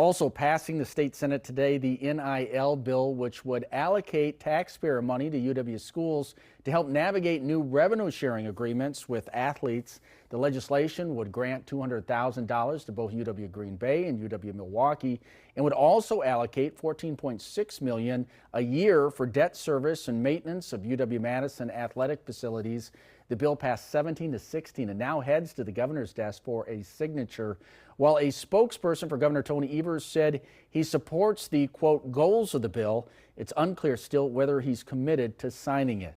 Also passing the state Senate today, the NIL bill, which would allocate taxpayer money to UW schools to help navigate new revenue sharing agreements with athletes. The legislation would grant $200,000 to both UW Green Bay and UW Milwaukee and would also allocate $14.6 million a year for debt service and maintenance of UW-Madison athletic facilities. The bill passed 17-16 and now heads to the governor's desk for a signature. While a spokesperson for Governor Tony Evers said he supports the, quote, goals of the bill, it's unclear still whether he's committed to signing it.